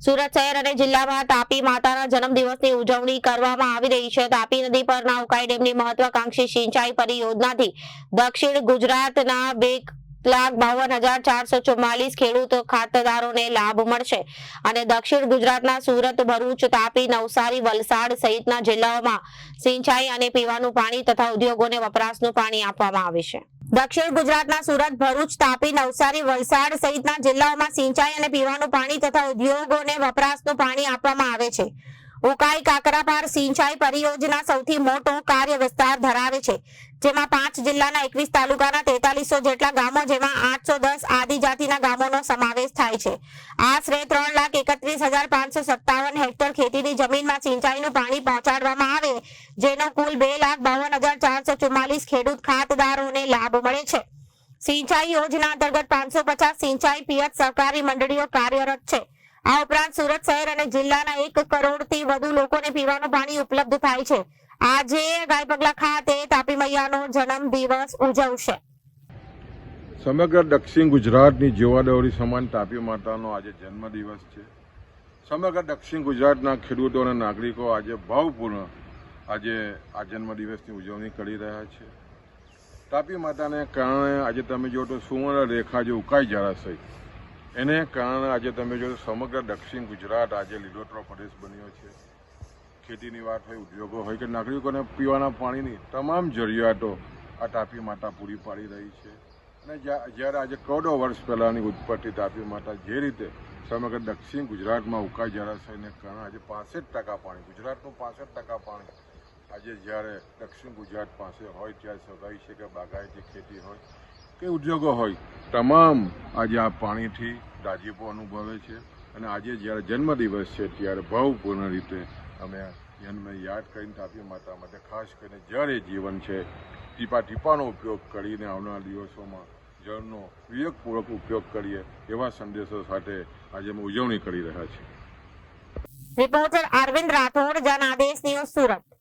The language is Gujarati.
સુરત શહેર અને જિલ્લામાં તાપી માતાના જન્મદિવસની ઉજવણી કરવામાં આવી રહી છે। તાપી નદી પરના ઉકાઈ ડેમની મહત્વાકાંક્ષી સિંચાઈ પરિયોજનાથી દક્ષિણ ગુજરાતના 2,52,444 ખેડૂત ખાતેદારોને લાભ મળશે અને દક્ષિણ ગુજરાતના સુરત, ભરૂચ, તાપી, નવસારી, વલસાડ સહિતના જિલ્લાઓમાં સિંચાઈ અને પીવાનું પાણી તથા ઉદ્યોગોને વપરાશનું પાણી આપવામાં આવે છે। દક્ષિણ ગુજરાતના સુરત, ભરૂચ, તાપી, નવસારી, વલસાડ સહિતના જિલ્લાઓમાં સિંચાઈ અને પીવાનું પાણી તથા ઉદ્યોગોને વપરાશનું પાણી આપવામાં આવે છે। ઉકાઈ કાકરાપાર સિંચાઈ પરિયોજના સૌથી મોટો કાર્ય વિસ્તાર ધરાવે છે, જેમાં 5 જિલ્લાના 21 તાલુકાના 4300 જેટલા ગામો, જેમાં 810 આદિજાતિના ગામોનો સમાવેશ થાય છે। આશરે 3,31,557 હેક્ટર ખેતીની જમીનમાં સિંચાઈનું પાણી પહોંચાડવામાં આવે, જેનો કુલ 2,52,444 ખેડૂત ખાતેદારોને લાભ મળે છે। સિંચાઈ યોજના અંતર્ગત 550 સિંચાઈ પિયત સહકારી મંડળીઓ કાર્યરત છે। આ ઉપરાંત સુરત શહેર અને જિલ્લાના 1 કરોડથી વધુ લોકોને પીવાનું પાણી ઉપલબ્ધ થાય છે। આજે ગાયપગલા ખાતે તાપી મૈયાનો જન્મદિવસ ઉજવશે। સમગ્ર દક્ષિણ ગુજરાતની જીવાદોરી સમાન તાપી માતાનો આજે જન્મદિવસ છે। સમગ્ર દક્ષિણ ગુજરાતના ખેડૂતો અને નાગરિકો આજે ભાવપૂર્ણ આજે આ જન્મદિવસની ઉજવણી કરી રહ્યા છે। તાપી માતાને કારણે આજે તમે જો તો સુવર્ણ રેખા જે ઉકાઈ જળાશય, એને કારણે આજે તમે જો સમગ્ર દક્ષિણ ગુજરાત આજે લીલોતરો પ્રદેશ બન્યો છે। ખેતીની વાત હોય, ઉદ્યોગો હોય કે નાગરિકોને પીવાના પાણીની તમામ જરૂરિયાતો આ તાપી માતા પૂરી પાડી રહી છે। અને જ્યારે આજે કરોડો વર્ષ પહેલાંની ઉત્પત્તિ તાપી માતા જે રીતે સમગ્ર દક્ષિણ ગુજરાતમાં ઉકાઈ જળાશયને કારણે આજે 65% પાણી, ગુજરાતનું 65% પાણી આજે જ્યારે દક્ષિણ ગુજરાત પાસે હોય ત્યારે સગાઈ છે કે બાગાયતી ખેતી હોય કે ઉદ્યોગો હોય, તમામ આજે આ પાણીથી દાજીપો અનુભવે છે। અને આજે જ્યારે જન્મદિવસ છે ત્યારે ભાવપૂર્ણ રીતે અમે જન્મ યાદ કરીને તાપી માતા માટે ખાસ કરીને જળ એ જીવન છે, ટીપા ટીપાનો ઉપયોગ કરીને આવનારા દિવસોમાં જળનો વિવેકપૂર્વક ઉપયોગ કરીએ એવા સંદેશો સાથે આજે અમે ઉજવણી કરી રહ્યા છીએ। રિપોર્ટર અરવિંદ રાઠોડ, જન આદેશ ન્યૂઝ, સુરત।